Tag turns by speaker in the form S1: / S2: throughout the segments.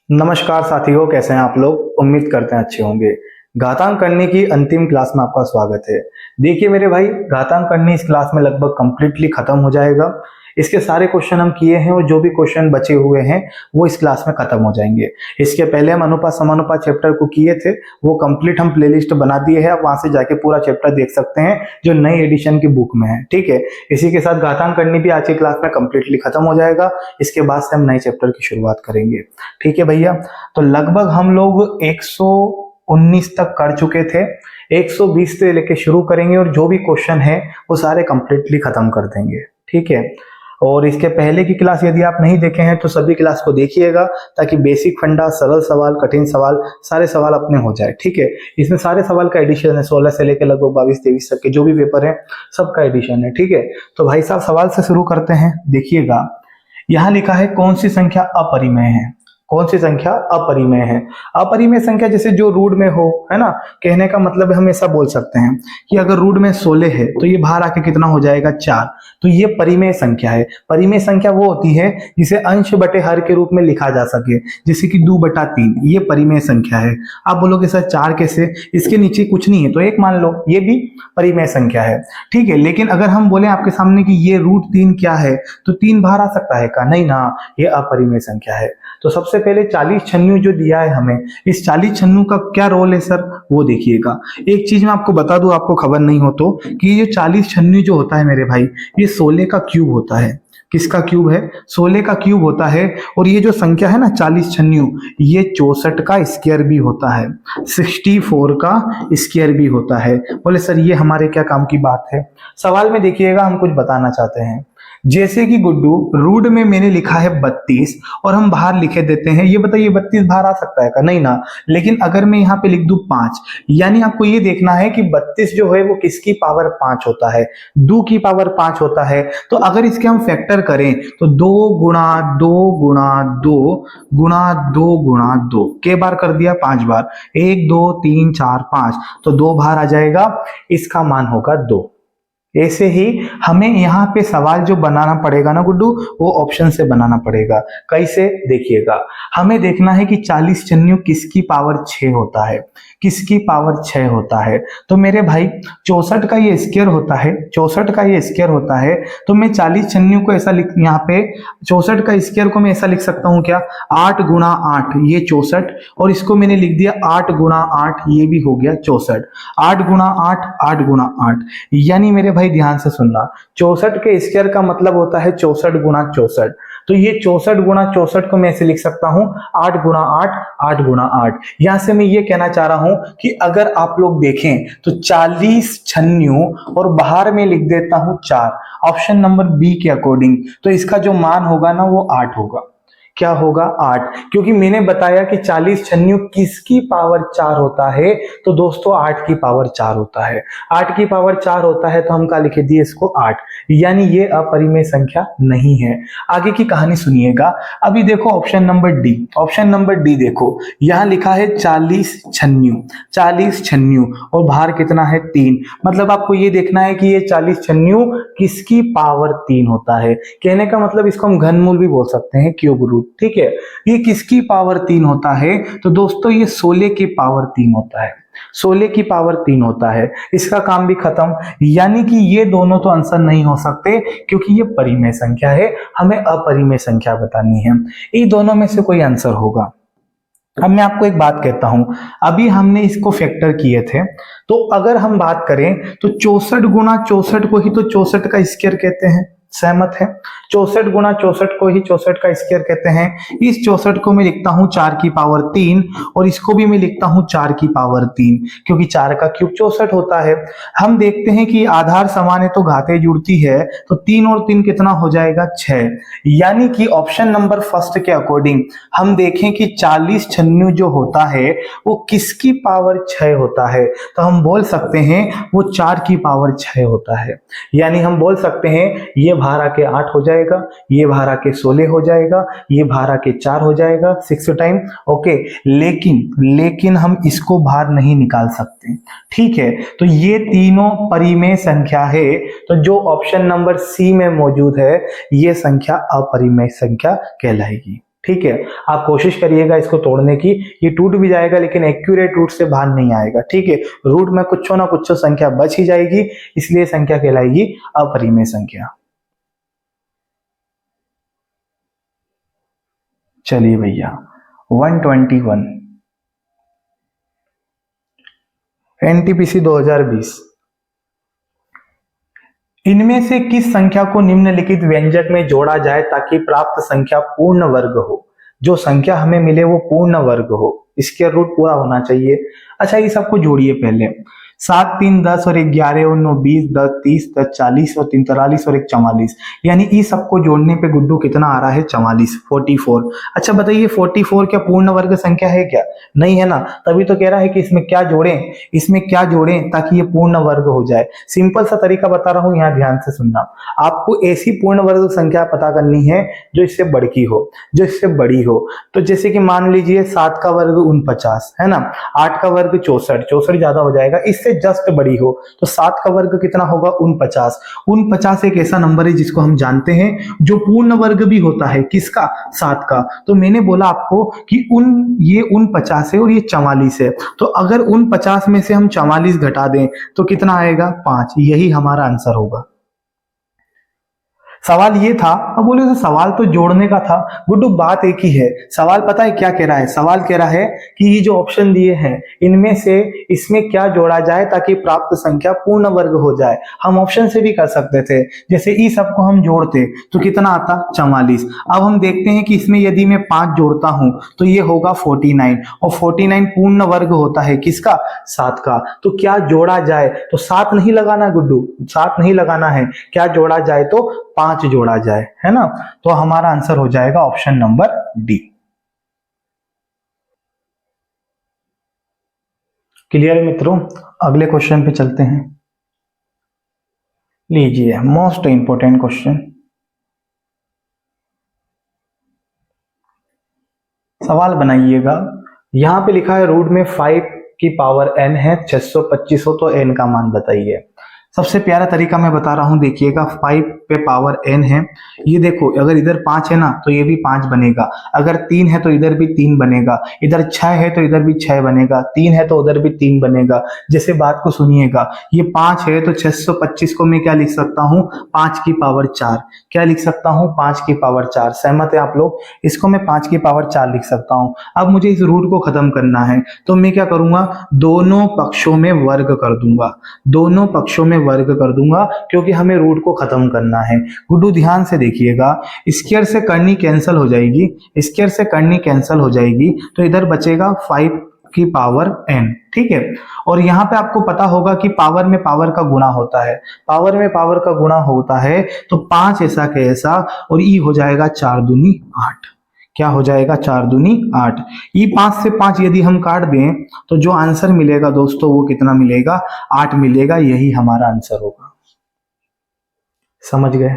S1: नमस्कार साथियों, कैसे हैं आप लोग। उम्मीद करते हैं अच्छे होंगे। घातांक करने की अंतिम क्लास में आपका स्वागत है। देखिए मेरे भाई, घातांक करने इस क्लास में लगभग कंप्लीटली खत्म हो जाएगा। इसके सारे क्वेश्चन हम किए हैं और जो भी क्वेश्चन बचे हुए हैं वो इस क्लास में खत्म हो जाएंगे। इसके पहले हम अनुपात समानुपात चैप्टर को किए थे, वो कंप्लीट हम प्लेलिस्ट बना दिए हैं। आप वहां से जाके पूरा चैप्टर देख सकते हैं जो नई एडिशन की बुक में है। ठीक है, इसी के साथ घातांक करनी भी आज की क्लास में कंप्लीटली खत्म हो जाएगा। इसके बाद से हम नए चैप्टर की शुरुआत करेंगे। ठीक है भैया, तो लगभग हम लोग 119 तक कर चुके थे। 120 से लेके शुरू करेंगे और जो भी क्वेश्चन है वो सारे कंप्लीटली खत्म कर देंगे। ठीक है, और इसके पहले की क्लास यदि आप नहीं देखे हैं तो सभी क्लास को देखिएगा, ताकि बेसिक फंडा, सरल सवाल, कठिन सवाल, सारे सवाल अपने हो जाए। ठीक है, इसमें सारे सवाल का एडिशन है, 16 से लेकर लगभग 22-23 तक के जो भी पेपर है सबका एडिशन है। ठीक है, तो भाई साहब सवाल से शुरू करते हैं। देखिएगा, यहां लिखा है कौन सी संख्या अपरिमेय है। कौन सी संख्या अपरिमेय है। अपरिमेय संख्या जैसे जो रूट में हो, है ना। कहने का मतलब हम ऐसा बोल सकते हैं कि अगर रूट में 16 है तो ये बाहर आके कितना हो जाएगा, 4। तो ये परिमेय संख्या है। परिमेय संख्या वो होती है जिसे अंश बटे हर के रूप में लिखा जा सके, जैसे कि 2/3। ये परिमेय संख्या है। आप बोलोगे सर 4 कैसे, इसके नीचे कुछ नहीं है तो 1 मान लो, ये भी परिमेय संख्या है। ठीक है, लेकिन अगर हम बोले आपके सामने कि ये √3 क्या है, तो 3 बाहर आ सकता है का, नहीं ना, ये अपरिमेय संख्या है। तो सबसे पहले 40 छन्नू जो दिया है हमें, इस 40 छन्नू का क्या रोल है सर, वो देखिएगा। एक चीज मैं आपको बता दूं, आपको खबर नहीं हो तो, कि ये 40 छन्नू जो होता है मेरे भाई, ये 16 का क्यूब होता है। किसका क्यूब है, 16 का क्यूब होता है। और ये जो संख्या है ना 40 छन्नू, ये 64 का स्क्वायर भी होता है, 64 का स्क्वायर भी होता है। बोले सर ये हमारे क्या काम की बात है। सवाल में देखिएगा, हम कुछ बताना चाहते हैं। जैसे कि गुड्डू, रूट में मैंने लिखा है 32 और हम बाहर लिखे देते हैं, ये बताइए 32 बाहर आ सकता है का, नहीं ना। लेकिन अगर मैं यहाँ पे लिख दूं 5, यानी आपको ये देखना है कि 32 जो है वो किसकी पावर 5 होता है, 2 की पावर 5 होता है। तो अगर इसके हम फैक्टर करें तो 2 गुणा 2 गुणा 2 गुणा 2 गुणा 2 के बार कर दिया, 5 बार, 1 2 3 4 5, तो 2 बाहर आ जाएगा, इसका मान होगा 2। ऐसे ही हमें यहाँ पे सवाल जो बनाना पड़ेगा ना गुड्डू, वो ऑप्शन से बनाना पड़ेगा। कैसे, देखिएगा, हमें देखना है कि 40 छन्नू किसकी पावर 6 होता है, किसकी पावर 6 होता है। तो मेरे भाई 64 का ये स्क्वायर होता है, 64 का ये स्क्वायर होता है। तो मैं 40 छन्नू को ऐसा लिख, यहाँ पे 64 का स्क्वायर को मैं ऐसा लिख सकता हूँ क्या, 8 गुणा 8 ये 64, और इसको मैंने लिख दिया 8 गुणा 8, ये भी हो गया 64। 8 गुणा 8, 8 गुणा 8, यानी मेरे भाई ध्यान से सुनना, 64 के स्क्वायर का मतलब होता है 64 गुणा 64। तो ये 64 गुणा 64 को मैं ऐसे लिख सकता हूं 8 गुणा 8, 8 गुणा 8। यहां से मैं ये कहना चाह रहा हूं कि अगर आप लोग देखें तो 40 छन्नू और बाहर में लिख देता हूं 4, ऑप्शन नंबर बी के अकॉर्डिंग, तो इसका जो मान होगा ना वो 8 होगा। क्या होगा, 8, क्योंकि मैंने बताया कि 40 छन्नू किसकी पावर 4 होता है, तो दोस्तों 8 की पावर 4 होता है। 8 की पावर 4 होता है तो हम क्या लिखे दिए इसको 8, यानी ये अपरिमेय संख्या नहीं है। आगे की कहानी सुनिएगा। अभी देखो option number D, option number D देखो, यहां लिखा है 40 छन्नू, 40 छन्नू और बाहर कितना है 3, मतलब आपको ये देखना है कि ये 40 छन्नू किसकी पावर 3 होता है। कहने का मतलब इसको हम घनमूल भी बोल सकते हैं, क्यूब रूट। ठीक है, ये किसकी पावर 3 होता है, तो दोस्तों ये 16 की पावर 3 होता है, 16 की पावर 3 होता है। इसका काम भी खत्म, यानी कि ये दोनों तो आंसर नहीं हो सकते, क्योंकि ये परिमेय संख्या है, हमें अपरिमेय संख्या बतानी है। ये दोनों में से कोई आंसर होगा। अब मैं आपको एक बात कहता हूं, अभी हमने इसको फैक्टर किए थे, तो अगर हम बात करें तो 64 गुणा 64 को ही तो 64 का स्क्वायर कहते हैं, सहमत है। 64 गुणा 64 को ही 64 का स्क्वायर कहते हैं। इस 64 को मैं लिखता हूं 4 की पावर 3 और इसको भी मैं लिखता हूं 4 की पावर 3, क्योंकि 4 का क्यूब 64 होता है। हम देखते हैं कि आधार समान है तो घातें जुड़ती है, तो 3 और 3 कितना हो जाएगा, 6। यानी कि ऑप्शन नंबर फर्स्ट के अकॉर्डिंग हम देखें कि 40 छन्नू जो होता है वो किसकी पावर 6 होता है, तो हम बोल सकते हैं वो 4 की पावर 6 होता है। यानी हम बोल सकते हैं ये बाहर आके 8 हो जाएगा, ये बाहर आके 16 हो जाएगा, ये बाहर आके 4 हो जाएगा 6 टाइम। ओके, लेकिन हम इसको बाहर नहीं निकाल सकते। ठीक है, तो ये तीनों परिमेय संख्या है, तो जो ऑप्शन नंबर सी में मौजूद है ये संख्या अपरिमेय संख्या कहलाएगी। ठीक है, आप कोशिश करिएगा इसको तोड़ने की, ये टूट भी जाएगा लेकिन एक्यूरेट रूट से बाहर नहीं आएगा। ठीक है, रूट में कुछ ना कुछ संख्या बच ही जाएगी, इसलिए संख्या कहलाएगी अपरिमेय संख्या। चलिए भैया 121 एनटीपीसी 2020, इनमें से किस संख्या को निम्नलिखित व्यंजक में जोड़ा जाए ताकि प्राप्त संख्या पूर्ण वर्ग हो? जो संख्या हमें मिले वो पूर्ण वर्ग हो, स्क्वायर रूट पूरा होना चाहिए। अच्छा, ये सबको जोड़िए पहले। 7 3 10 और 11 और 9 20 10 30 10 40 और 3 43 और 1 44, यानी ये सबको जोड़ने पे गुड्डू कितना आ रहा है? 44, 44। अच्छा बताइए 44 क्या पूर्ण वर्ग संख्या है क्या? नहीं है ना, तभी तो कह रहा है कि इसमें क्या जोड़ें, इसमें क्या जोड़ें ताकि ये पूर्ण वर्ग हो जाए। सिंपल सा तरीका बता रहा हूं, यहाँ ध्यान से सुनना। आपको ऐसी पूर्ण वर्ग संख्या पता करनी है जो इससे बढ़की हो, जो इससे बड़ी हो। तो जैसे कि मान लीजिए 7 का वर्ग 49 है ना, 8 का वर्ग 64, 64 ज्यादा हो जाएगा, इससे जस्ट बड़ी हो तो 7 का वर्ग कितना होगा? 49। 49 एक ऐसा नंबर है जिसको हम जानते हैं जो पूर्ण वर्ग भी होता है, किसका? 7 का। तो मैंने बोला आपको कि ये 49 है और ये 44 है, तो अगर 49 में से हम 44 घटा दें तो कितना आएगा? 5। यही हमारा आंसर होगा। सवाल ये था, अब बोले तो सवाल तो जोड़ने का था गुड्डू, बात एक ही है। सवाल पता है क्या कह रहा है? सवाल कह रहा है कि ये जो ऑप्शन दिए हैं इनमें से इसमें क्या जोड़ा जाए ताकि प्राप्त संख्या पूर्ण वर्ग हो जाए। हम ऑप्शन से भी कर सकते थे, जैसे ई सबको हम जोड़ते तो कितना आता? 44। अब हम देखते हैं कि इसमें यदि मैं 5 जोड़ता हूं तो ये होगा 49, और 49 पूर्ण वर्ग होता है किसका? 7 का। तो क्या जोड़ा जाए? तो 7 नहीं लगाना गुड्डू, 7 नहीं लगाना है, क्या जोड़ा जाए? तो 5 जोड़ा जाए, है ना। तो हमारा आंसर हो जाएगा ऑप्शन नंबर डी। क्लियर है मित्रों? अगले क्वेश्चन पे चलते हैं। लीजिए मोस्ट इंपोर्टेंट क्वेश्चन, सवाल बनाइएगा। यहां पे लिखा है रूट में 5 की पावर n है, 625 हो तो n का मान बताइए। सबसे प्यारा तरीका मैं बता रहा हूं, देखिएगा 5 पे पावर n है, ये देखो अगर इधर 5 है ना तो ये भी 5 बनेगा, अगर 3 है तो इधर भी 3 बनेगा, इधर 6 है तो इधर भी 6 बनेगा, 3 है तो उधर भी 3 बनेगा। जैसे बात को सुनिएगा, ये 5 है तो 625 को मैं क्या लिख सकता हूँ? 5 की पावर 4। क्या लिख सकता हूँ? 5 की पावर 4। सहमत है आप लोग? इसको मैं 5 की पावर 4 लिख सकता हूँ। अब मुझे इस रूट को खत्म करना है तो मैं क्या करूंगा? दोनों पक्षों में वर्ग कर दूंगा, दोनों पक्षों में वर्ग कर दूंगा, क्योंकि हमें रूट को खत्म करना है। गुड्डू ध्यान से देखिएगा, स्क्वायर से करनी कैंसिल हो जाएगी, स्क्वायर से करनी कैंसिल हो जाएगी, तो इधर बचेगा 5 की पावर n। ठीक है, और यहाँ पे आपको पता होगा कि पावर में पावर का गुणा होता है, पावर में पावर का गुणा होता है, तो 5 ऐसा के ऐसा, और ई हो जाएगा 4 दूनी 8। क्या हो जाएगा? 4 दूनी 8। ये 5 से 5 यदि हम काट दें तो जो आंसर मिलेगा दोस्तों वो कितना मिलेगा? 8 मिलेगा। यही हमारा आंसर होगा। समझ गए?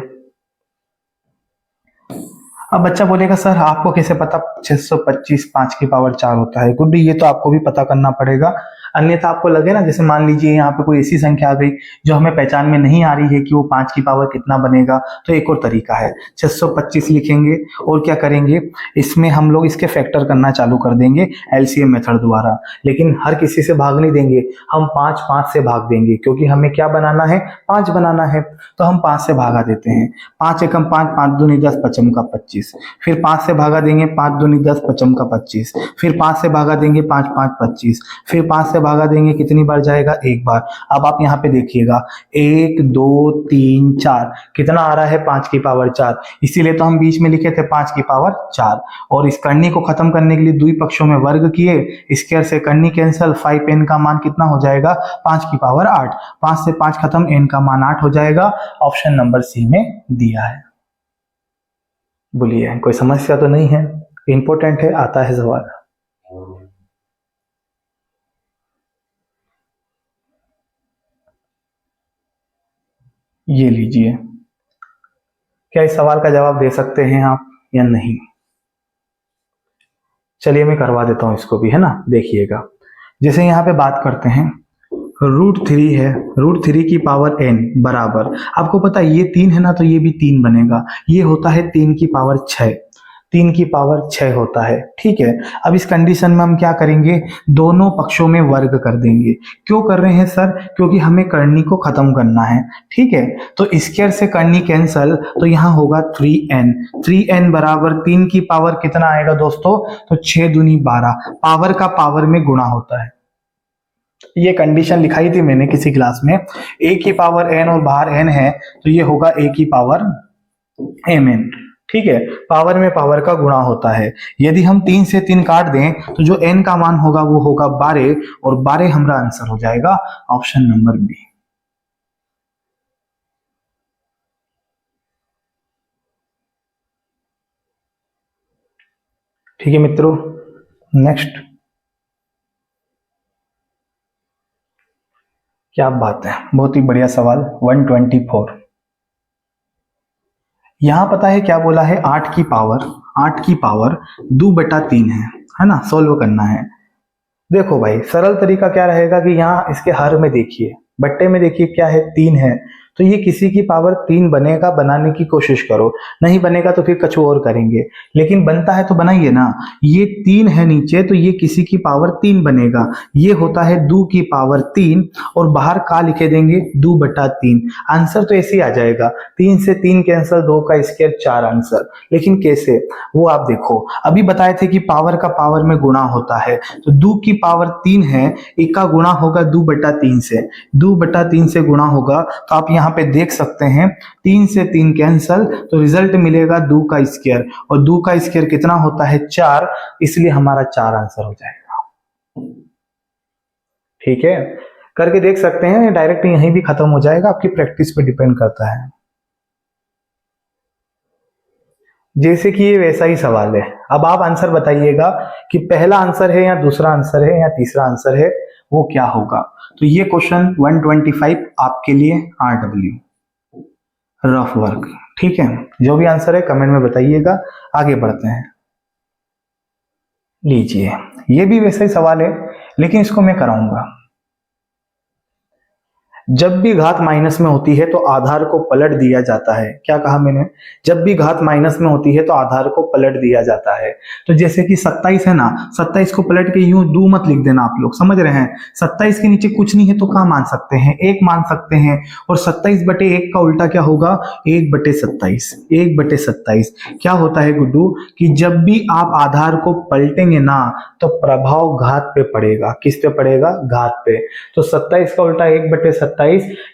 S1: अब बच्चा बोलेगा सर आपको कैसे पता 625 5 की पावर 4 होता है? गुड्डी ये तो आपको भी पता करना पड़ेगा, अन्यथा आपको लगे ना, जैसे मान लीजिए यहाँ पे कोई ऐसी संख्या आ गई जो हमें पहचान में नहीं आ रही है कि वो 5 की पावर कितना बनेगा, तो एक और तरीका है, 625 लिखेंगे और क्या करेंगे, इसमें हम लोग इसके फैक्टर करना चालू कर देंगे एलसीएम मेथड द्वारा। लेकिन हर किसी से भाग नहीं देंगे, हम 5 5 से भाग देंगे, क्योंकि हमें क्या बनाना है? 5 बनाना है। तो हम 5 से भागा देते हैं, 5 एकम 5, 5 दूनी 10, 5 का 25। फिर 5 से भागा देंगे, 5 दूनी 10, 5 का 25। फिर 5 से भागा देंगे, 5 5 25। फिर 5 से भागा देंगे, कितनी बार जाएगा? एक बार। अब आप यहाँ पे देखिएगा 1 2 3 4, कितना आ रहा है? 5 की पावर 4। इसीलिए तो हम बीच में लिखे थे 5 की पावर 4। और इस करनी को खत्म करने के लिए दुई पक्षों में वर्ग किए, स्क्वायर से करनी कैंसिल, 5 n का मान कितना हो जाएगा? 5 की पावर 8। 5 से 5 खत्म, n का मान 8 हो जाएगा। ऑप्शन नंबर सी में दिया है। बोलिए कोई समस्या तो नहीं है? इंपॉर्टेंट है, आता है सवाल। ये लीजिए, क्या इस सवाल का जवाब दे सकते हैं आप या नहीं? चलिए मैं करवा देता हूं इसको भी, है ना। देखिएगा, जैसे यहाँ पे बात करते हैं, √3 है, √3 की पावर n बराबर, आपको पता है ये 3 है ना, तो ये भी 3 बनेगा, ये होता है 3 की पावर 6। 3 की पावर 6 होता है। ठीक है, अब इस कंडीशन में हम क्या करेंगे, दोनों पक्षों में वर्ग कर देंगे। क्यों कर रहे हैं सर, क्योंकि हमें करनी को खत्म करना है। ठीक है, तो स्क्वायर से करनी कैंसल, तो यहाँ होगा 3n। 3n बराबर 3 की पावर कितना आएगा दोस्तों, तो 6 दूनी 12, पावर का पावर में गुणा होता है। ये कंडीशन लिखाई थी मैंने किसी क्लास में, a की पावर n और बाहर n है, तो ये होगा a की पावर mn। ठीक है, पावर में पावर का गुणा होता है। यदि हम 3 से 3 काट दें तो जो n का मान होगा वो होगा 12, और 12 हमारा आंसर हो जाएगा ऑप्शन नंबर बी। ठीक है मित्रों, नेक्स्ट। क्या बात है, बहुत ही बढ़िया सवाल। 124। यहां पता है क्या बोला है, 8 की पावर 2/3 है ना, सोल्व करना है। देखो भाई, सरल तरीका क्या रहेगा कि यहाँ इसके हर में देखिए, बट्टे में देखिए क्या है, 3 है, तो ये किसी की पावर 3 बनेगा, बनाने की कोशिश करो, नहीं बनेगा तो फिर कुछ और करेंगे, लेकिन बनता है तो बनाइए ना। ये 3 है नीचे, तो ये किसी की पावर 3 बनेगा, ये होता है 2 की पावर 3, और बाहर का लिखे देंगे 2/3। आंसर तो ऐसे ही आ जाएगा, 3 से 3 कैंसल, 2 का स्क्वायर 4 आंसर। लेकिन कैसे, वो आप देखो, अभी बताए थे कि पावर का पावर में गुणा होता है, तो 2 की पावर 3 है, एक का गुणा होगा 2/3 से, 2/3 से गुणा होगा, तो आप यहाँ पे देख सकते हैं 3 से 3 कैंसल, तो रिजल्ट मिलेगा 2 का स्क्वायर, और 2 का स्क्वायर कितना होता है, 4, इसलिए हमारा 4 आंसर हो जाएगा। ठीक है, करके देख सकते हैं, डायरेक्ट यहीं भी खत्म हो जाएगा, आपकी प्रैक्टिस पे डिपेंड करता है। जैसे कि ये वैसा ही सवाल है, अब आप आंसर बताइएगा कि पहला आंसर है या दूसरा आंसर है या तीसरा आंसर है, वो क्या होगा। तो ये क्वेश्चन 125 आपके लिए RW रफ वर्क। ठीक है, जो भी आंसर है कमेंट में बताइएगा। आगे बढ़ते हैं, लीजिए, ये भी वैसा ही सवाल है, लेकिन इसको मैं कराऊंगा। जब भी घात माइनस में होती है तो आधार को पलट दिया जाता है। क्या कहा मैंने, जब भी घात माइनस में होती है तो आधार को पलट दिया जाता है। तो जैसे कि 27 है ना, 27 को पलट के यूं 2 मत लिख देना, आप लोग समझ रहे हैं। 27 के नीचे कुछ नहीं है तो क्या मान सकते हैं, 1 मान सकते हैं, और 27/1 का उल्टा क्या होगा, 1/27। 1/27 क्या होता है गुड्डू, कि जब भी आप आधार को पलटेंगे ना तो प्रभाव घात पे पड़ेगा। किस पे पड़ेगा, घात पे। तो 27 का उल्टा 1/27,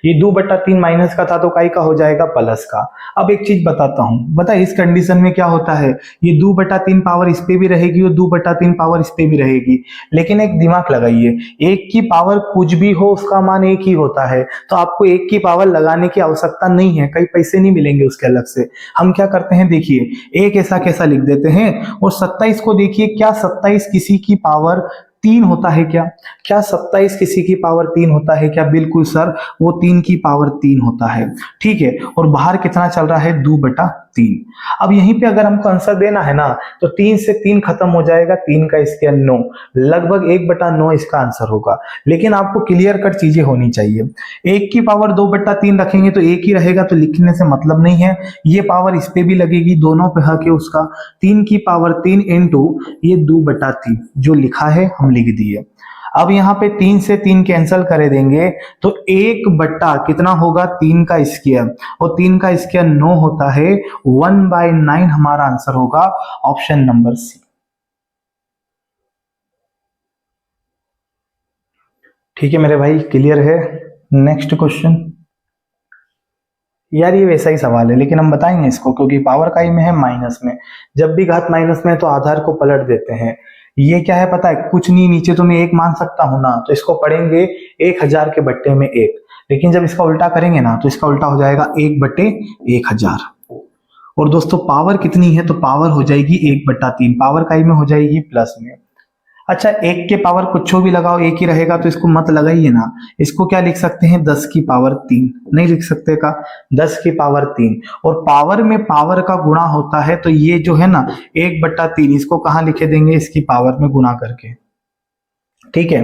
S1: ये 2/3 माइनस का था तो काई का हो जाएगा, प्लस का। अब एक चीज बताता हूं, बता इस कंडीशन में क्या होता है, ये 2/3 पावर इस पे भी रहेगी और 2/3 पावर इस पे भी रहेगी, लेकिन एक दिमाग लगाइए, 1 की पावर कुछ भी हो उसका मान 1 ही होता है, तो आपको 1 की पावर लगाने की आवश्यकता नहीं है, कई पैसे नहीं मिलेंगे उसके अलग से। हम क्या करते हैं, देखिए, एक ऐसा कैसा लिख देते हैं, और 27 को देखिए, क्या 27 किसी की पावर 3 होता है क्या, क्या 27 किसी की पावर 3 होता है क्या, बिल्कुल सर, वो 3 की पावर 3 होता है। ठीक है, और बाहर कितना चल रहा है, 2/3। अब यहीं पे अगर हमको आंसर देना है ना, तो 3 से 3 खत्म हो जाएगा, 3 का स्क्वायर 9, लगभग 1/9 इसका आंसर होगा। लेकिन आपको क्लियर कट चीजें होनी चाहिए, 1 की पावर 2/3 रखेंगे तो 1 ही रहेगा, तो लिखने से मतलब नहीं है, ये पावर इस पे भी लगेगी, दोनों पे हक है उसका। 3 की पावर 3 इंटू ये 2/3 जो लिखा है हम लिख दिए। अब यहाँ पे 3 से 3 कैंसल करे देंगे, तो 1 कितना होगा, 3 का स्क्वायर, और 3 का स्क्वायर 9 होता है, 1/9 हमारा आंसर होगा ऑप्शन नंबर सी। ठीक है मेरे भाई, क्लियर है। नेक्स्ट क्वेश्चन, यार ये वैसा ही सवाल है, लेकिन हम बताएंगे इसको, क्योंकि पावर का ही में है माइनस में, जब भी घात माइनस में है तो आधार को पलट देते हैं। ये क्या है पता है, कुछ नहीं, नीचे तो मैं 1 मान सकता हूं ना, तो इसको पढ़ेंगे 1000 के बट्टे में 1, लेकिन जब इसका उल्टा करेंगे ना तो इसका उल्टा हो जाएगा 1/1000। और दोस्तों पावर कितनी है, तो पावर हो जाएगी 1/3, पावर का ही में हो जाएगी प्लस में। अच्छा, 1 के पावर कुछ भी लगाओ 1 ही रहेगा, तो इसको मत लगाइए ना, इसको क्या लिख सकते हैं, 10 की पावर 3, नहीं लिख सकते का, 10 की पावर 3, और पावर में पावर का गुणा होता है, तो ये जो है ना 1/3, इसको कहाँ लिखे देंगे, इसकी पावर में गुणा करके। ठीक है,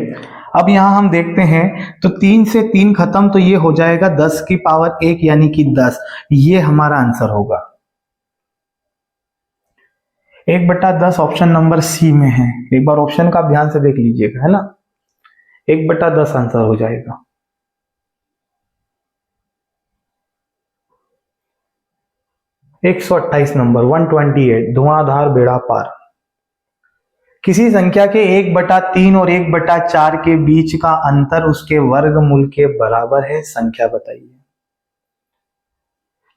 S1: अब यहां हम देखते हैं, तो 3 से 3 खत्म, तो ये हो जाएगा 10 की पावर 1 यानी कि 10, ये हमारा आंसर होगा। 1/10 ऑप्शन नंबर सी में है। एक बार ऑप्शन का आप ध्यान से देख लीजिएगा, है ना। 1/10 आंसर हो जाएगा। 128 नंबर 128, धुआंधार बेड़ा पार। किसी संख्या के 1/3 और 1/4 के बीच का अंतर उसके वर्गमूल के बराबर है, संख्या बताइए।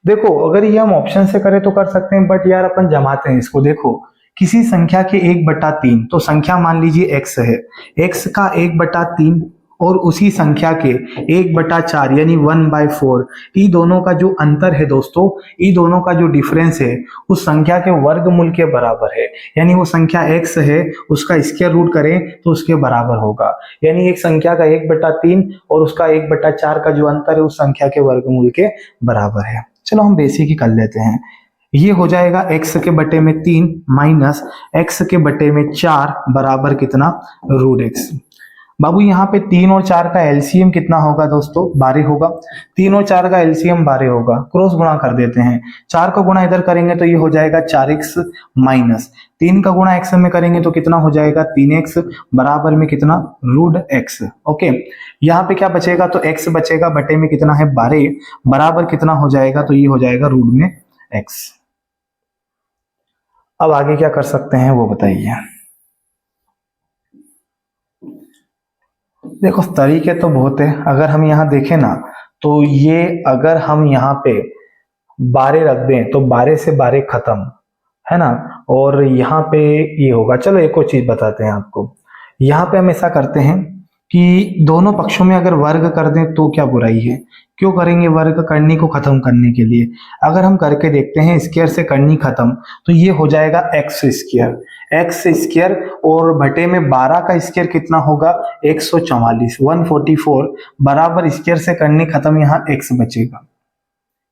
S1: देखो अगर ये हम ऑप्शन से करें तो कर सकते हैं, बट यार अपन जमाते हैं इसको। देखो किसी संख्या के 1/3, तो संख्या मान लीजिए x है, x का 1/3 और उसी संख्या के 1/4 यानी 1/4, ये दोनों का जो अंतर है दोस्तों, ये दोनों का जो डिफरेंस है उस संख्या के वर्गमूल के बराबर है। यानी वो संख्या x है, उसका स्क्वायर रूट करें तो उसके बराबर होगा। यानी एक संख्या का 1/3 और उसका 1/4 का जो अंतर है उस संख्या के वर्गमूल के बराबर है। चलो हम बेसिक ही कर लेते हैं। ये हो जाएगा x के बटे में 3 माइनस x के बटे में 4 बराबर कितना, √x। बाबू यहाँ पे 3 और 4 का एलसीएम कितना होगा दोस्तों, 12 होगा। 3 और 4 का एलसीएम 12 होगा, क्रॉस गुणा कर देते हैं। 4 का गुणा इधर करेंगे तो ये हो जाएगा 4x माइनस 3 का गुणा x में करेंगे तो कितना हो जाएगा 3x बराबर में कितना, √x। ओके, यहाँ पे क्या बचेगा, तो x बचेगा, बटे में कितना है 12 बराबर कितना हो जाएगा, तो ये हो जाएगा रूट में x। अब आगे क्या कर सकते हैं वो बताइए। देखो तरीके तो बहुत है, अगर हम यहाँ देखें ना तो ये अगर हम यहाँ पे 12 रख दें तो 12 से 12 खत्म, है ना। और यहाँ पे ये होगा। चलो एक और चीज बताते हैं आपको। यहाँ पे हम ऐसा करते हैं कि दोनों पक्षों में अगर वर्ग कर दें तो क्या बुराई है। क्यों करेंगे वर्ग, करनी को खत्म करने के लिए। अगर हम करके देखते हैं स्क्वायर से करनी खत्म, तो ये हो जाएगा x स्क्वायर और बटे में 12 का स्क्वायर कितना होगा 144 144 बराबर स्क्वायर से करनी खत्म, यहाँ x बचेगा।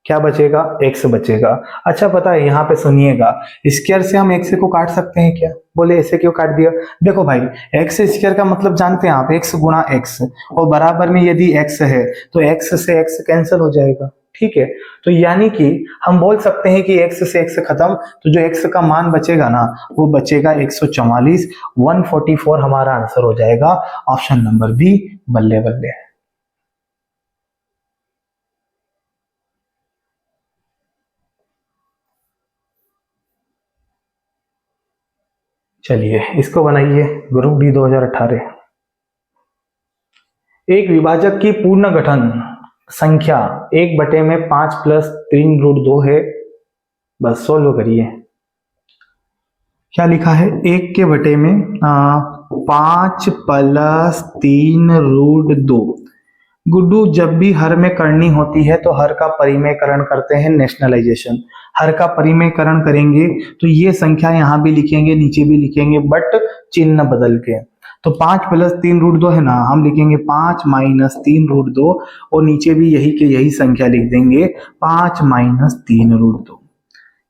S1: क्या बचेगा, x बचेगा। अच्छा पता है यहाँ पे सुनिएगा, स्क्वायर से हम x को काट सकते हैं क्या, बोले ऐसे क्यों काट दिया। देखो भाई x स्क्वायर का मतलब जानते हैं आप, x गुणा x, और बराबर में यदि x है तो x से x कैंसिल हो जाएगा। ठीक है, तो यानी कि हम बोल सकते हैं कि x से x खत्म, तो जो x का मान बचेगा ना वो बचेगा 144 144 हमारा आंसर हो जाएगा ऑप्शन नंबर बी। बल्ले बल्ले। चलिए इसको बनाइए, ग्रुप डी 2018। एक विभाजक की पूर्ण गठन संख्या 1/5 प्लस 3√2 है। बस सोल्व करिए। क्या लिखा है, 1/5 प्लस 3√2। गुड्डू जब भी हर में करनी होती है तो हर का परिमेयकरण करते हैं, नेशनलाइजेशन। हर का परिमेयकरण करेंगे तो ये संख्या यहां भी लिखेंगे नीचे भी लिखेंगे, बट चिन्ह बदल के। तो 5 प्लस 3√2 है ना, हम लिखेंगे 5 माइनस 3√2 और नीचे भी यही के यही संख्या लिख देंगे 5 माइनस 3√2।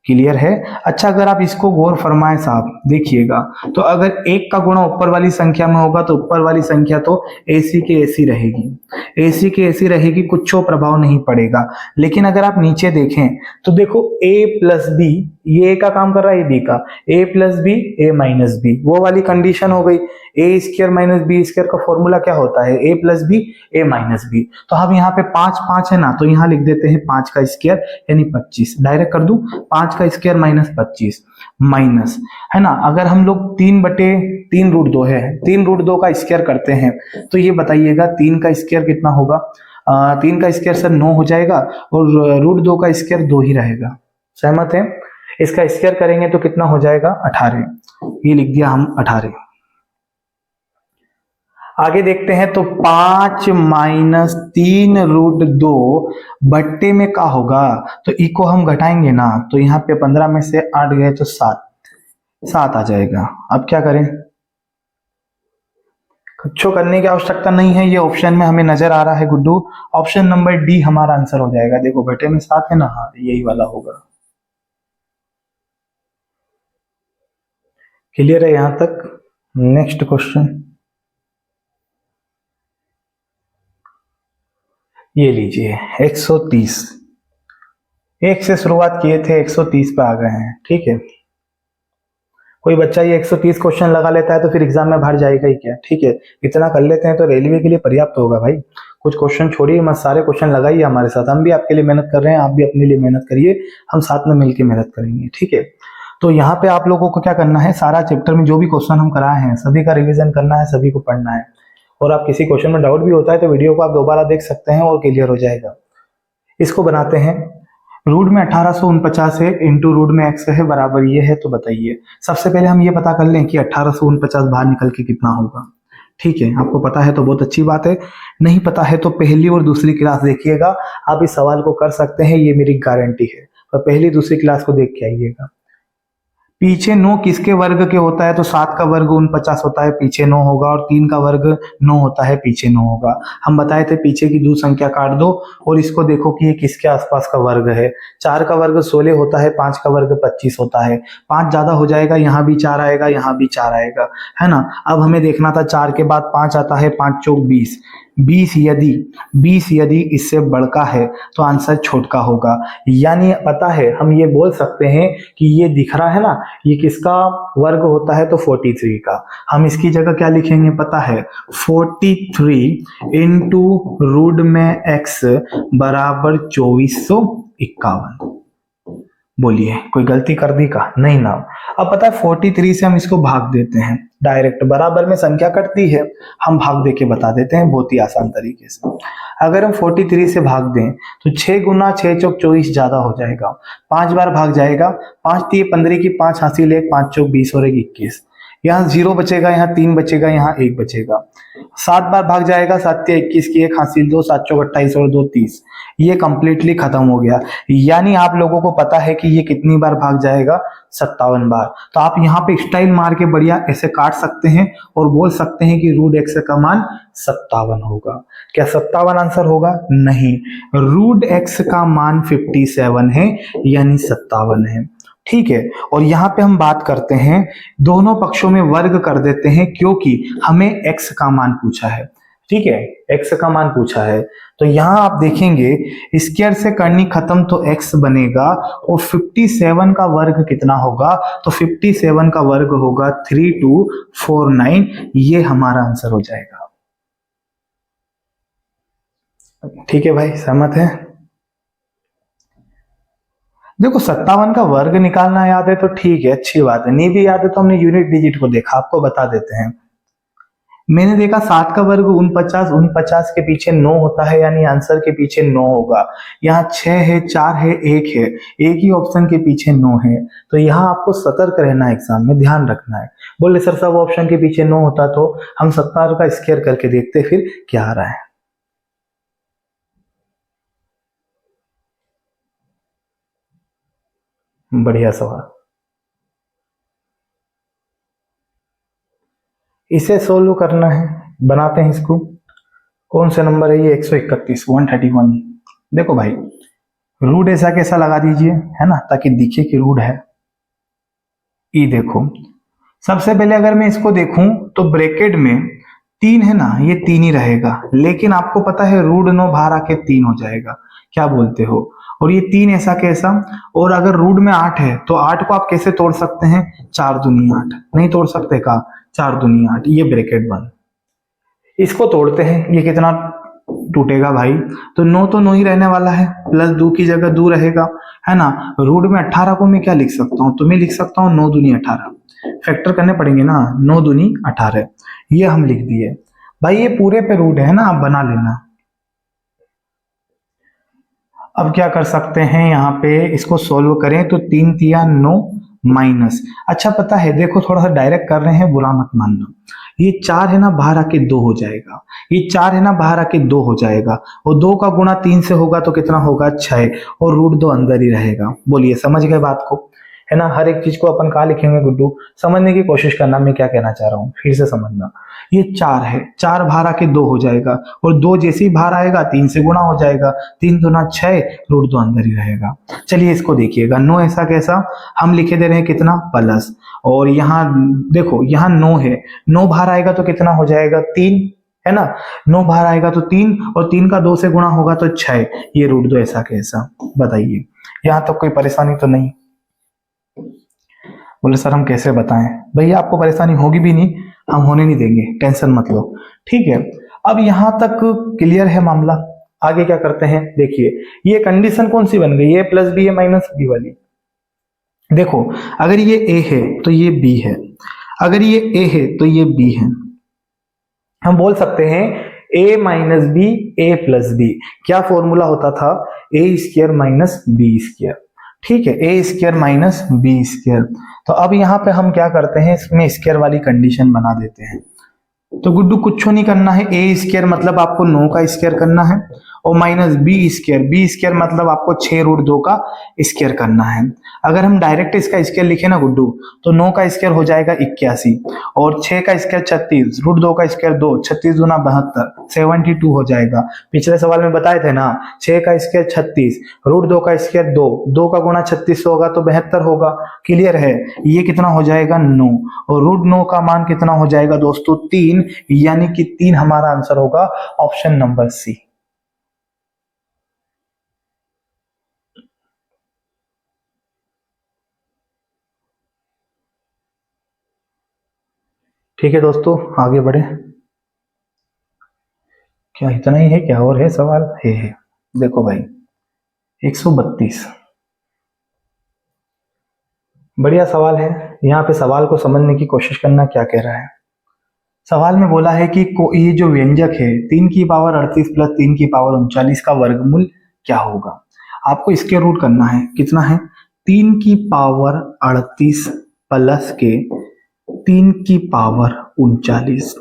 S1: क्लियर है। अच्छा अगर आप इसको गौर फरमाए साहब देखिएगा, तो अगर एक का गुणा ऊपर वाली संख्या में होगा तो ऊपर वाली संख्या तो ऐसी के ऐसी रहेगी, ऐसी के ऐसी रहेगी, कुछ प्रभाव नहीं पड़ेगा। लेकिन अगर आप नीचे देखें तो देखो a प्लस बी, ये a का काम कर रहा है, b का, a plus B a minus B, वो वाली कंडीशन हो गई। A square minus B square का फॉर्मूला क्या होता है, a plus B a minus B. तो हम यहाँ पे 5 5 है ना, तो यहाँ लिख देते हैं 5 का स्क्वायर यानी 25, डायरेक्ट कर दूं 5 का स्क्वायर माइनस 25 माइनस, है ना। अगर हम लोग 3/3√2 है, 3√2 का स्क्वायर करते हैं तो ये बताइएगा 3 का स्क्वायर कितना होगा। 3 का स्क्वायर सर 9 हो जाएगा और √2 का स्क्वायर 2 ही रहेगा। सहमत है। इसका स्क्वायर करेंगे तो कितना हो जाएगा 18, ये लिख दिया हम 18। आगे देखते हैं तो 5 माइनस 3√2 बट्टे में क्या होगा, तो इको हम घटाएंगे ना, तो यहाँ पे 15 में से 8 गए तो 7 आ जाएगा। अब क्या करें, कुछ करने की आवश्यकता नहीं है, ये ऑप्शन में हमें नजर आ रहा है गुड्डू, ऑप्शन नंबर डी हमारा आंसर हो जाएगा। देखो बटे में 7 है ना, हाँ यही वाला होगा। क्लियर है यहां तक। नेक्स्ट क्वेश्चन ये लीजिए, 130। 1 से शुरुआत किए थे 130 पे आ गए हैं, ठीक है। कोई बच्चा ये 130 क्वेश्चन लगा लेता है तो फिर एग्जाम में बाहर जाएगा ही क्या। ठीक है, इतना कर लेते हैं तो रेलवे के लिए पर्याप्त होगा भाई। कुछ क्वेश्चन छोड़िए मत, सारे क्वेश्चन लगाइए हमारे साथ, हम भी आपके लिए मेहनत कर रहे हैं, आप भी अपने लिए मेहनत करिए, हम साथ में मिलकर मेहनत करेंगे। ठीक है, तो यहाँ पे आप लोगों को क्या करना है, सारा चैप्टर में जो भी क्वेश्चन हम कराए हैं सभी का रिवीजन करना है, सभी को पढ़ना है। और आप किसी क्वेश्चन में डाउट भी होता है तो वीडियो को आप दोबारा देख सकते हैं और क्लियर हो जाएगा। इसको बनाते हैं, रूट में 1849 है इंटू रूट में x है बराबर ये है, तो बताइए। सबसे पहले हम ये पता कर लें कि 1849 बाहर निकल के कितना होगा। ठीक है, आपको पता है तो बहुत अच्छी बात है, नहीं पता है तो पहली और दूसरी क्लास देखिएगा, आप इस सवाल को कर सकते हैं, ये मेरी गारंटी है। तो पहली दूसरी क्लास को देख के आइएगा। पीछे 9 किसके वर्ग के होता है, तो 7 का वर्ग 49 होता है, पीछे 9 होगा, और 3 का वर्ग 9 होता है, पीछे 9 होगा। हम बताए थे पीछे की दो संख्या काट दो और इसको देखो कि ये किसके आसपास का वर्ग है। 4 का वर्ग 16 होता है, 5 का वर्ग 25 होता है, 5 ज्यादा हो जाएगा, यहाँ भी 4 आएगा, यहाँ भी 4 आएगा, है ना। अब हमें देखना था 4 के बाद 5 आता है, 5 चौक 20, 20 यदि इससे बड़का है तो आंसर छोटका होगा। यानी पता है, हम ये बोल सकते हैं कि ये दिख रहा है ना, ये किसका वर्ग होता है, तो 43 का। हम इसकी जगह क्या लिखेंगे पता है, 43 इंटू रूट में x बराबर 2451। बोलिए कोई गलती कर दी का, नहीं ना। अब पता है 43 से हम इसको भाग देते हैं, डायरेक्ट बराबर में संख्या कटती है, हम भाग दे के बता देते हैं बहुत ही आसान तरीके से। अगर हम 43 से भाग दें तो 6 गुना 6 चौक 24 ज्यादा हो जाएगा, 5 बार भाग जाएगा, 5 3 15 की 5 हासिल 1, 5 चौक 20 और 21, यहाँ 0 बचेगा, यहाँ 3 बचेगा, यहाँ 1 बचेगा। 7 बार भाग जाएगा, 7 21 की 1 हासिल 2, 7 चौक 28 और 2 30, ये कंप्लीटली खत्म हो गया। यानी आप लोगों को पता है कि ये कितनी बार भाग जाएगा, 57 बार। तो आप यहाँ पे स्टाइल मार के बढ़िया ऐसे काट सकते हैं और बोल सकते हैं कि रूट x का मान 57 होगा। क्या 57 आंसर होगा? नहीं, रूट x का मान 57 है, यानी 57 है। ठीक है, और यहाँ पे हम बात करते हैं, दोनों पक्षों में वर्ग कर देते हैं क्योंकि हमें x का मान पूछा है। ठीक है, x का मान पूछा है, तो यहां आप देखेंगे स्क्वायर से करनी खत्म तो x बनेगा, और 57 का वर्ग कितना होगा, तो 57 का वर्ग होगा 3249, ये हमारा आंसर हो जाएगा। ठीक है भाई, सहमत है? देखो 57 का वर्ग निकालना याद है तो ठीक है, अच्छी बात है, नहीं भी याद है तो हमने यूनिट डिजिट को देखा, आपको बता देते हैं। मैंने देखा 7 का वर्ग 49, 49 के पीछे 9 होता है, यानी आंसर के पीछे 9 होगा। यहाँ 6 है, 4 है, 1 है, एक ही ऑप्शन के पीछे 9 है, तो यहाँ आपको सतर्क रहना है, एग्जाम में ध्यान रखना है। बोले सर सब ऑप्शन के पीछे 9 होता तो हम 70 का स्क्वायर करके देखते फिर क्या आ रहा है। बढ़िया सवाल, इसे सोल्व करना है, बनाते हैं इसको। कौन सा नंबर है ये? 131, 131। देखो भाई, रूट ऐसा कैसा लगा दीजिए, है ना, ताकि दिखे कि रूट है। ई देखो, सबसे पहले अगर मैं इसको देखूं तो ब्रैकेट में 3 है ना, ये 3 ही रहेगा, लेकिन आपको पता है रूट 9 बाहर आके 3 हो जाएगा, क्या बोलते हो? और ये 3 ऐसा कैसा, और अगर रूट में 8 है तो 8 को आप कैसे तोड़ सकते हैं? 4 दूनी 8, नहीं तोड़ सकते का, 4 दूनी 8, ये ब्रैकेट बंद। इसको तोड़ते हैं, ये कितना टूटेगा भाई, तो 9 तो 9 ही रहने वाला है, प्लस 2 की जगह 2 रहेगा, है ना। रूट में 18 को मैं क्या लिख सकता हूँ, तो मैं लिख सकता हूँ 9 दूनी 18, फैक्टर करने पड़ेंगे ना, 9 दूनी 18, ये हम लिख दिए भाई। ये पूरे पे रूट है ना, आप बना लेना। अब क्या कर सकते हैं, यहाँ पे इसको सोल्व करें तो 3 तिया 9 माइनस, अच्छा पता है, देखो थोड़ा सा डायरेक्ट कर रहे हैं, बुरा मत मानना। ये 4 है ना, बाहर आके 2 हो जाएगा, ये 4 है ना, बाहर आके 2 हो जाएगा, और 2 का गुणा 3 से होगा तो कितना होगा? 6, और रूट 2 अंदर ही रहेगा। बोलिए समझ गए बात को, है ना। हर एक चीज को अपन कहा लिखेंगे गुड्डू, समझने की कोशिश करना मैं क्या कहना चाह रहा हूँ, फिर से समझना। ये 4 है, 4 बाहर आके 2 हो जाएगा, और 2 जैसे ही बाहर आएगा 3 से गुणा हो जाएगा, 3 दूना 6, रूट 2 अंदर ही रहेगा। चलिए इसको देखिएगा, 9 ऐसा कैसा, हम लिखे दे रहे हैं कितना, प्लस, और यहाँ देखो यहाँ 9 है, 9 बाहर आएगा तो कितना हो जाएगा? 3, है ना, 9 बाहर आएगा तो 3, और 3 का 2 से गुणा होगा तो 6, ये रूट 2 ऐसा कैसा, बताइए। यहाँ तक कोई परेशानी तो नहीं? बोले सर हम कैसे बताएं? भैया आपको परेशानी होगी भी नहीं, हम होने नहीं देंगे, टेंशन मत लो। ठीक है, अब यहां तक क्लियर है मामला। आगे क्या करते हैं, देखिए ये कंडीशन कौन सी बन गई, ए प्लस बी है माइनस बी वाली। देखो अगर ये ए है तो ये बी है, अगर ये ए है तो ये बी है। हम बोल सकते हैं ए माइनस बी ए प्लस बी। क्या फॉर्मूला होता था, ए स्क्वायर माइनस बी स्क्वायर। ठीक है, ए स्क्वायर माइनस बी स्क्वायर। तो अब यहां पे हम क्या करते हैं, इसमें स्क्वायर वाली कंडीशन बना देते हैं। तो गुड्डू कुछ नहीं करना है, ए स्क्वायर मतलब आपको 9 का स्क्वायर करना है, और माइनस बी स्क्वायर मतलब आपको 6√2 का स्क्वायर करना है। अगर हम डायरेक्ट इसका स्क्वायर लिखे ना गुड्डू, तो 9 का स्क्वायर हो जाएगा 81, और 6 का स्क्वायर 36, √2 का स्क्वायर 2, 36 दूना 72, 72 हो जाएगा। पिछले सवाल में बताए थे ना, 6 का स्क्वायर 36, √2 का स्क्वायर 2, 2 का गुणा 36 होगा तो 72 होगा। क्लियर है, ये कितना हो जाएगा 9, और √9 का मान कितना हो जाएगा दोस्तों 3, यानी कि 3 हमारा आंसर होगा, ऑप्शन नंबर सी। ठीक है दोस्तों, आगे बढ़े। क्या इतना ही है, क्या और है सवाल? है। देखो भाई 132, बढ़िया सवाल है। यहाँ पे सवाल को समझने की कोशिश करना, क्या कह रहा है। सवाल में बोला है कि ये जो व्यंजक है 3 की पावर 38 प्लस 3 की पावर 39 का वर्गमूल क्या होगा। आपको इसके रूट करना है, कितना है 3 की पावर 38 प्लस के 3 की पावर 39।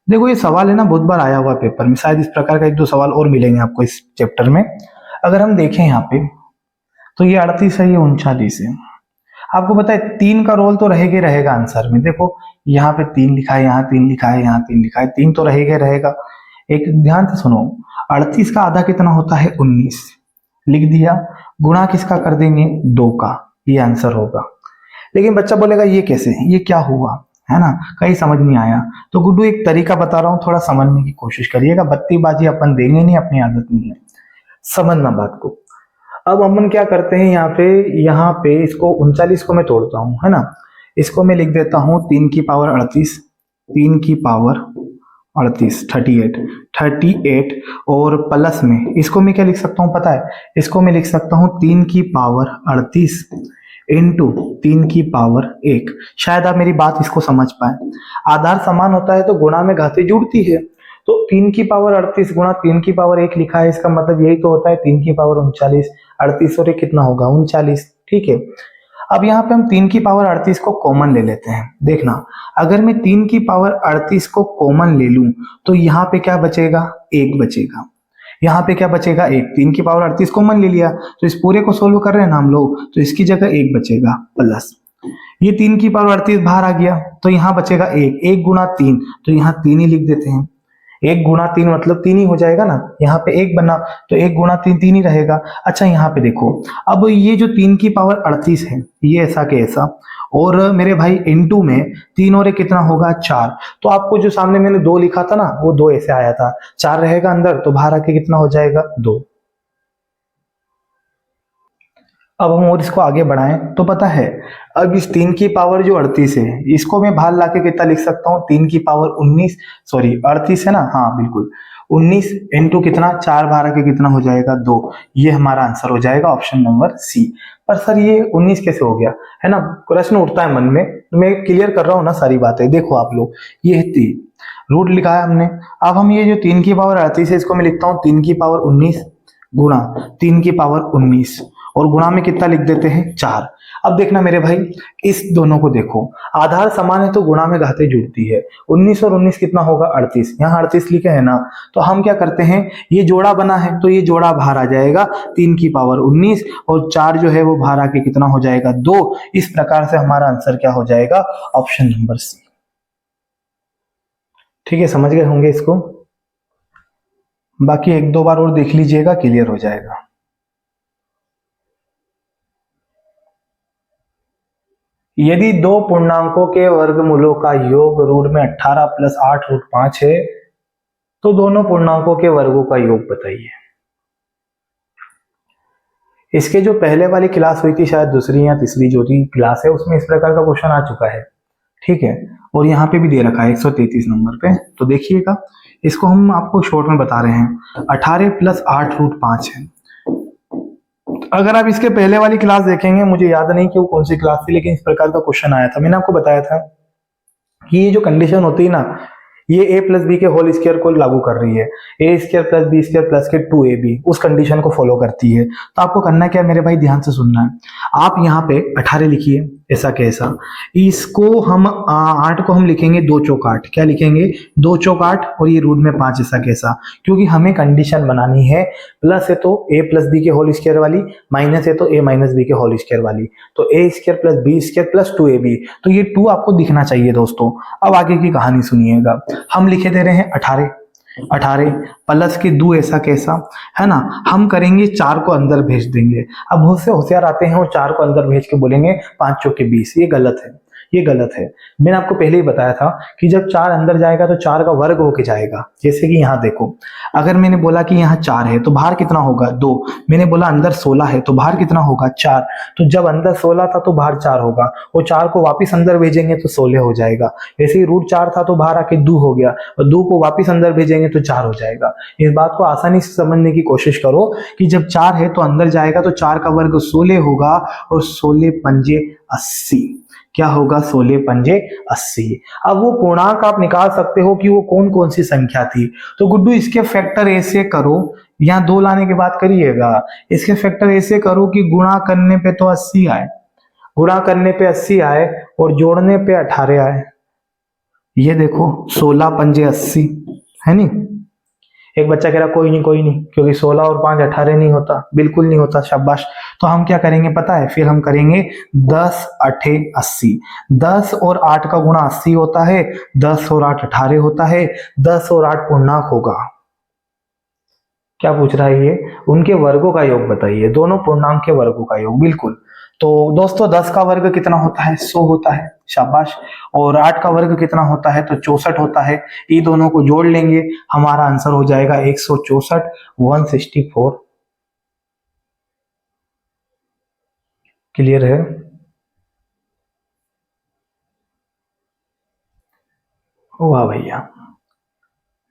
S1: देखो ये सवाल है ना, बहुत बार आया हुआ पेपर में, शायद इस प्रकार का 1-2 सवाल और मिलेंगे आपको इस चैप्टर में। अगर हम देखें यहाँ पे, तो ये 38 है, ये 39 है। आपको पता है 3 का रोल तो रहेगा ही रहेगा आंसर में। देखो यहाँ पे 3 लिखा है, यहाँ 3 लिखा है, यहाँ 3 लिखा है, 3 तो रहेगा ही रहेगा। एक ध्यान से सुनो, 38 का आधा कितना होता है 19, लिख दिया, गुणा किसका कर देंगे 2 का, ये आंसर होगा। लेकिन बच्चा बोलेगा ये कैसे, ये क्या हुआ, है ना, कहीं समझ नहीं आया। तो गुड्डू एक तरीका बता रहा हूँ, थोड़ा समझने की कोशिश करिएगा, बत्तीबाजी अपन देंगे नहीं, अपनी आदत नहीं है, समझना बात को। अब अमन क्या करते हैं, यहाँ पे इसको 39 को मैं तोड़ता हूँ, है ना, इसको मैं लिख देता हूँ 3 की पावर 38, 3 की पावर 38, 38 और प्लस में इसको मैं क्या लिख सकता हूँ पता है, इसको मैं लिख सकता हूँ 3 की पावर 38 इंटू 3 की पावर 1। शायद आप मेरी बात इसको समझ पाए। आधार समान होता है तो गुणा में घातें जुड़ती है, तो 3 की पावर 38 गुणा 3 की पावर 1 लिखा है, इसका मतलब यही तो होता है 3 की पावर 39, 38 और 1 कितना होगा 39। ठीक है, अब यहाँ पे हम 3 की पावर 38 को कॉमन ले लेते हैं। देखना, अगर मैं 3 की पावर 38 को कॉमन ले लूं तो यहाँ पे क्या बचेगा, 1 बचेगा। यहाँ पे क्या बचेगा 1, 3 की पावर 38 कॉमन ले लिया, तो इस पूरे को सोल्व कर रहे हैं ना हम लोग, तो इसकी जगह 1 बचेगा, प्लस ये 3 की पावर 38 बाहर आ गया, तो यहाँ बचेगा 1, 1 गुणा 3, तो यहाँ 3 ही लिख देते हैं। 1 गुणा 3 मतलब 3 ही हो जाएगा ना, यहाँ पे 1 बना तो 1 गुणा 3 3 ही रहेगा। अच्छा यहाँ पे देखो, अब ये जो 3 की पावर 38 है, ये ऐसा के ऐसा, और मेरे भाई इनटू में 3 और 1 कितना होगा 4। तो आपको जो सामने मैंने 2 लिखा था ना, वो 2 ऐसे आया था, 4 रहेगा अंदर, तो बाहर आके कितना हो जाएगा 2। अब हम और इसको आगे बढ़ाएं तो पता है, अब इस 3 की पावर जो 38 है, इसको मैं बाहर लाके कितना लिख सकता हूँ 3 की पावर 19, सॉरी 38 है ना, हाँ बिल्कुल 19 इंटू कितना 4 बाहर आके कितना हो जाएगा 2। ये हमारा आंसर हो जाएगा, ऑप्शन नंबर सी। पर सर ये 19 कैसे हो गया, है ना, प्रश्न उठता है मन में, तो मैं क्लियर कर रहा हूँ ना सारी बातें। देखो आप लोग, ये है 3, रूट लिखा है हमने। अब हम ये जो 3 की पावर 38 है, इसको मैं लिखता हूँ 3 की पावर 19 गुणा 3 की पावर 19, और गुणा में कितना लिख देते हैं 4। अब देखना मेरे भाई, इस दोनों को देखो, आधार समान है तो गुणा में घातें जुड़ती है। 19 और 19 कितना होगा 38, यहाँ 38 लिखे है ना, तो हम क्या करते हैं, ये जोड़ा बना है तो ये जोड़ा बाहर आ जाएगा, 3 की पावर 19 और 4 जो है वो बाहर आके कितना हो जाएगा 2। इस प्रकार से हमारा आंसर क्या हो जाएगा, ऑप्शन नंबर सी। ठीक है, समझ गए होंगे इसको, बाकी 1-2 बार और देख लीजिएगा, क्लियर हो जाएगा। यदि दो पूर्णांकों के वर्गमूलों का योग रूट में 18 प्लस 8 रूट 5 है, तो दोनों पूर्णांकों के वर्गों का योग बताइए। इसके जो पहले वाली क्लास हुई थी, शायद दूसरी या तीसरी जो थी क्लास है, उसमें इस प्रकार का क्वेश्चन आ चुका है, ठीक है। और यहाँ पे भी दे रखा है 133 नंबर पे। तो देखिएगा, इसको हम आपको शॉर्ट में बता रहे हैं। 18 + 8√5 है। अगर आप इसके पहले वाली क्लास देखेंगे, मुझे याद नहीं कि वो कौन सी क्लास थी, लेकिन इस प्रकार का क्वेश्चन आया था। मैंने आपको बताया था कि ये जो कंडीशन होती है ना, ये a + b के होल स्क्वायर को लागू कर रही है। a² + b² + के 2ab उस कंडीशन को फॉलो करती है। तो आपको करना क्या है मेरे भाई, ध्यान से सुनना है। आप यहाँ पे 18 लिखिए, ऐसा कैसा। इसको हम 8 को हम लिखेंगे 2 चौक 8। क्या लिखेंगे? 2 चौक 8, और ये रूट में 5, ऐसा कैसा। क्योंकि हमें कंडीशन बनानी है प्लस है तो a + b के होल स्क्वायर वाली, माइनस है तो a - b के होल स्क्वायर वाली। तो a² + b² + 2ab। तो ये 2 आपको दिखना चाहिए दोस्तों। अब आगे की कहानी सुनिएगा। हम लिखे दे रहे हैं 18 प्लस के 2 ऐसा कैसा, है ना। हम करेंगे 4 को अंदर भेज देंगे। अब बहुत से होशियार आते हैं और 4 को अंदर भेज के बोलेंगे 5 चौके 20। ये गलत है, ये गलत है। मैंने आपको पहले ही बताया था कि जब 4 अंदर जाएगा तो 4 का वर्ग होके जाएगा। जैसे कि यहाँ देखो, अगर मैंने बोला कि यहाँ 4 है तो बाहर कितना होगा? 2। मैंने बोला अंदर 16 है तो बाहर कितना होगा? 4। तो जब अंदर 16 था तो बाहर 4 होगा, और 4 को वापिस अंदर भेजेंगे तो 16 हो जाएगा। ऐसे ही √4 था तो बाहर आके 2 हो गया, और 2 को वापिस अंदर भेजेंगे तो 4 हो जाएगा। इस बात को आसानी से समझने की कोशिश करो कि जब 4 है तो अंदर जाएगा तो 4 का वर्ग 16 होगा, और 16 पंजे 80। क्या होगा? 16 पंजे 80। अब वो पूर्णांक आप निकाल सकते हो कि वो कौन कौन सी संख्या थी। तो गुड्डू इसके फैक्टर ऐसे करो, यहाँ 2 लाने की बात करिएगा। इसके फैक्टर ऐसे करो कि गुणा करने पे तो 80 आए, गुणा करने पे 80 आए, और जोड़ने पे 18 आए। ये देखो 16 पंजे 80 है नी। एक बच्चा कह रहा कोई नहीं, क्योंकि 16 और 5 18 नहीं होता, बिल्कुल नहीं होता। शाबाश। तो हम क्या करेंगे पता है? फिर हम करेंगे 10 8 80। 10 और 8 का गुणा 80 होता है, 10 और 8 18 होता है, 10 और 8 पूर्णांक होगा। क्या पूछ रहा है ये? उनके वर्गों का योग बताइए, दोनों पूर्णांक के वर्गों का योग। बिल्कुल। तो दोस्तों 10 का वर्ग कितना होता है? 100 होता है। शाबाश। और 8 का वर्ग कितना होता है? तो 64 होता है। ये दोनों को जोड़ लेंगे, हमारा आंसर हो जाएगा 164, 164। क्लियर है? वाह भैया।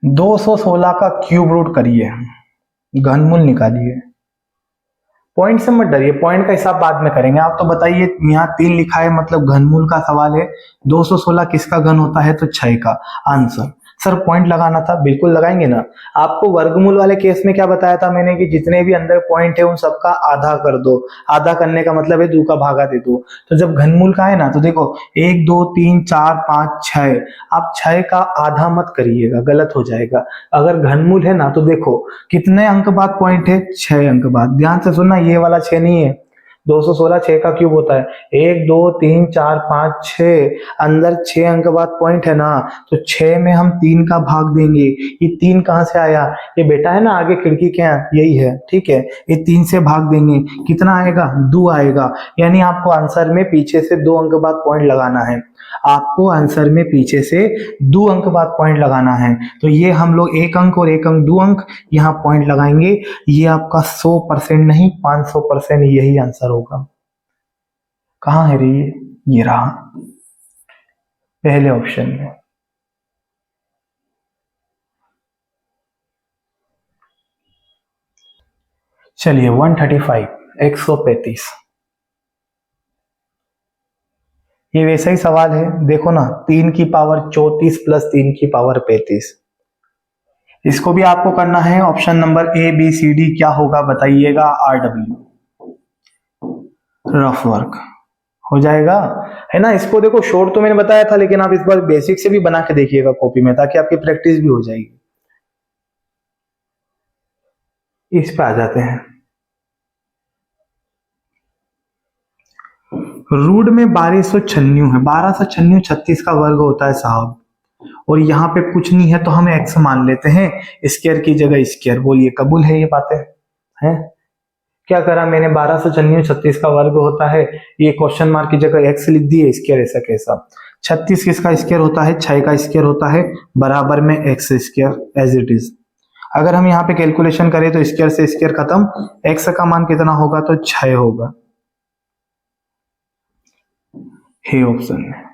S1: 216 का क्यूब रूट करिए, घनमूल निकालिए। पॉइंट से मत डरिए, पॉइंट का हिसाब बाद में करेंगे। आप तो बताइए, यहाँ 3 लिखा है मतलब घनमूल का सवाल है। 216 किसका घन होता है? तो 6 का। आंसर सर पॉइंट लगाना था, बिल्कुल लगाएंगे ना। आपको वर्गमूल वाले केस में क्या बताया था मैंने कि जितने भी अंदर पॉइंट है उन सबका आधा कर दो। आधा करने का मतलब है 2 का भागा दे दो। तो जब घनमूल का है ना, तो देखो 1 2 3 4 5 6, आप 6 का आधा मत करिएगा, गलत हो जाएगा। अगर घनमूल है ना, तो देखो कितने अंक बाद पॉइंट है? 6 अंक बाद। ध्यान से सुनना, ये वाला 6 नहीं है। 216 6 का क्यूब होता है। 1 2 3 4 5 6, अंदर 6 अंक बाद पॉइंट है ना, तो 6 में हम 3 का भाग देंगे। ये 3 कहां से आया? ये बेटा है ना आगे खिड़की के यहाँ, यही है, ठीक है। ये 3 से भाग देंगे, कितना आएगा? 2 आएगा। यानी आपको आंसर में पीछे से 2 अंक बाद पॉइंट लगाना है। आपको आंसर में पीछे से 2 अंक बाद पॉइंट लगाना है। तो ये हम लोग 1 अंक और 1 अंक 2 अंक यहाँ पॉइंट लगाएंगे। ये आपका 100% नहीं 500% यही आंसर होगा। कहाँ है रे ये रहा पहले ऑप्शन में। चलिए 135 135, ये वैसा ही सवाल है। देखो ना, 3 की पावर 34 प्लस 3 की पावर 35। इसको भी आपको करना है। Option number A B C D क्या होगा बताइएगा? RW, रफ वर्क हो जाएगा, है ना। इसको देखो, शॉर्ट तो मैंने बताया था, लेकिन आप इस बार बेसिक से भी बना के देखिएगा कॉपी में, ताकि आपकी प्रैक्टिस भी हो जाएगी। इस पे आ जाते हैं। रूट में 1296 है। 1296 36 का वर्ग होता है साहब, और यहाँ पे कुछ नहीं है तो हम एक्स मान लेते हैं, स्क्वायर की जगह स्क्वायर। बोलिए कबूल है ये बातें? हैं? क्या करा मैंने? 1296 36 का वर्ग होता है, ये क्वेश्चन मार्क की जगह एक्स लिख दिए, स्क्वायर ऐसा कैसा। 36 किसका स्क्वायर होता है? 6 का स्क्वायर होता है, बराबर में X square as it is. अगर हम यहाँ पे कैलकुलेशन करें तो स्क्वायर से स्क्वायर खत्म, x का मान कितना होगा तो 6 होगा, हे ऑप्शन में।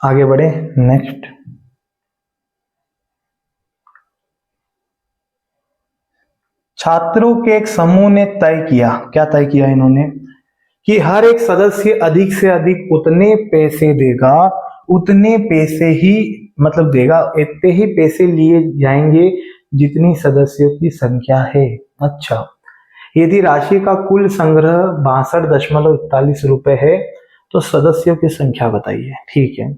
S1: आगे बढ़े नेक्स्ट। छात्रों के एक समूह ने तय किया, क्या तय किया इन्होंने, कि हर एक सदस्य अधिक से अधिक उतने पैसे देगा, उतने पैसे ही मतलब देगा, इतने ही पैसे लिए जाएंगे जितनी सदस्यों की संख्या है। अच्छा, यदि राशि का कुल संग्रह 62.41 रुपए है तो सदस्यों की संख्या बताइए। ठीक है,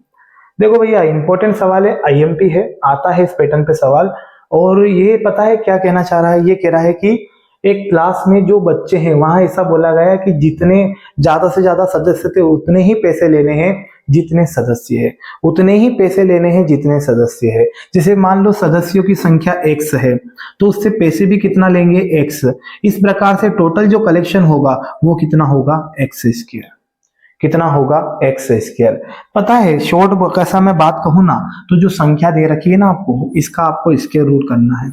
S1: देखो भैया इंपॉर्टेंट सवाल है, आईएमपी है, आता है इस पैटर्न पे सवाल। और ये पता है क्या कहना चाह रहा है, ये कह रहा है कि एक क्लास में जो बच्चे हैं वहां ऐसा बोला गया है कि जितने ज्यादा से ज्यादा सदस्य थे उतने ही पैसे लेने हैं जितने सदस्य है, उतने ही पैसे लेने हैं जितने सदस्य है। जैसे मान लो सदस्यों की संख्या x है तो उससे पैसे भी कितना लेंगे x, इस प्रकार से टोटल जो कलेक्शन होगा वो कितना होगा x स्क्वायर, कितना होगा x स्क्वायर। पता है शॉर्ट कैसा मैं बात कहूं ना, तो जो संख्या दे रखी है ना आपको, इसका आपको स्क्वायर रूट करना है।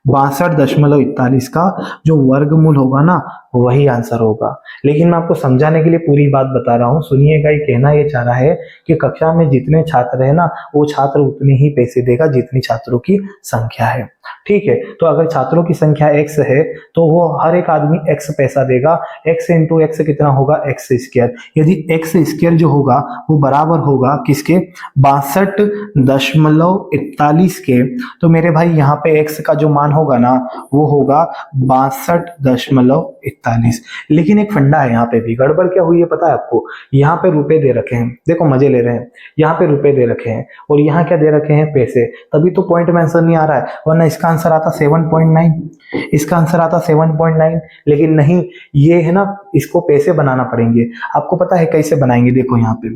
S1: 62.41 का जो वर्गमूल होगा ना वही आंसर होगा। लेकिन मैं आपको समझाने के लिए पूरी बात बता रहा हूँ, सुनिएगा। ये कहना ये चाह रहा है कि कक्षा में जितने छात्र है ना वो छात्र उतने ही पैसे देगा जितनी छात्रों की संख्या है। ठीक है, तो अगर छात्रों की संख्या x है तो वो हर एक आदमी x पैसा देगा, x इंटू एक्स कितना होगा x स्क्वायर। यदि x स्क्वायर जो होगा वो बराबर होगा किसके, 62.41 के, तो मेरे भाई यहाँ पे x का जो मान होगा ना वो होगा 62.41। लेकिन एक फंडा है यहाँ पे भी, गड़बड़ क्या हुई है पता है आपको, यहाँ पे रुपए दे रखे हैं, देखो मजे ले रहे हैं, यहाँ पे रुपए दे रखे हैं और यहाँ क्या दे रखे हैं पैसे, तभी तो पॉइंट में आंसर नहीं आ रहा है, वरना इसका आंसर आता 7.9, इसका आंसर आता 7.9। लेकिन नहीं, ये है ना, इसको पैसे बनाना पड़ेंगे। आपको पता है कैसे बनाएंगे, देखो यहाँ पे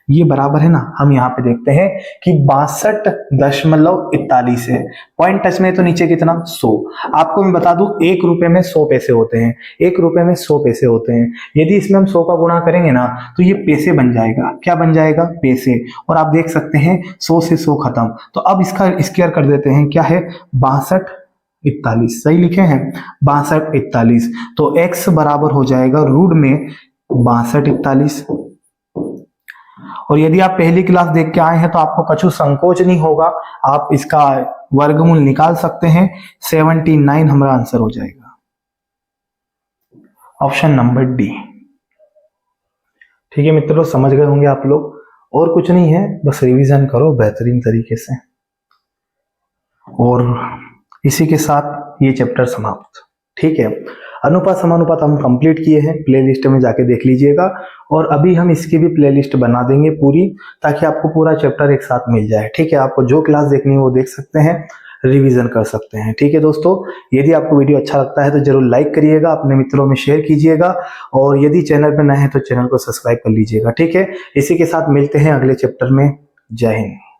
S1: ये बराबर है ना, हम यहाँ पे देखते हैं कि 62.41 है, पॉइंट टच में तो नीचे कितना 100। आपको मैं बता दूं 1 रुपए में 100 पैसे होते हैं, 1 रुपए में 100 पैसे होते हैं। यदि इसमें हम 100 का गुणा करेंगे ना तो ये पैसे बन जाएगा, क्या बन जाएगा पैसे। और आप देख सकते हैं 100 से 100 खत्म, तो अब इसका स्क्वायर कर देते हैं, क्या है 62.41, सही लिखे हैं 62.41। तो x बराबर हो जाएगा रूट में 62.41। और यदि आप पहली क्लास देख के आए हैं तो आपको कछु संकोच नहीं होगा, आप इसका वर्गमूल निकाल सकते हैं, 79 हमारा आंसर हो जाएगा, ऑप्शन नंबर डी। ठीक है मित्रों, समझ गए होंगे आप लोग, और कुछ नहीं है, बस रिवीजन करो बेहतरीन तरीके से। और इसी के साथ ये चैप्टर समाप्त। ठीक है, अनुपात समानुपात हम कंप्लीट किए हैं, प्लेलिस्ट में जाके देख लीजिएगा। और अभी हम इसकी भी प्लेलिस्ट बना देंगे पूरी, ताकि आपको पूरा चैप्टर एक साथ मिल जाए। ठीक है, आपको जो क्लास देखनी है वो देख सकते हैं, रिवीजन कर सकते हैं। ठीक है दोस्तों, यदि आपको वीडियो अच्छा लगता है तो जरूर लाइक करिएगा, अपने मित्रों में शेयर कीजिएगा, और यदि चैनल पर नए हैं तो चैनल को सब्सक्राइब कर लीजिएगा। ठीक है, इसी के साथ मिलते हैं अगले चैप्टर में। जय हिंद।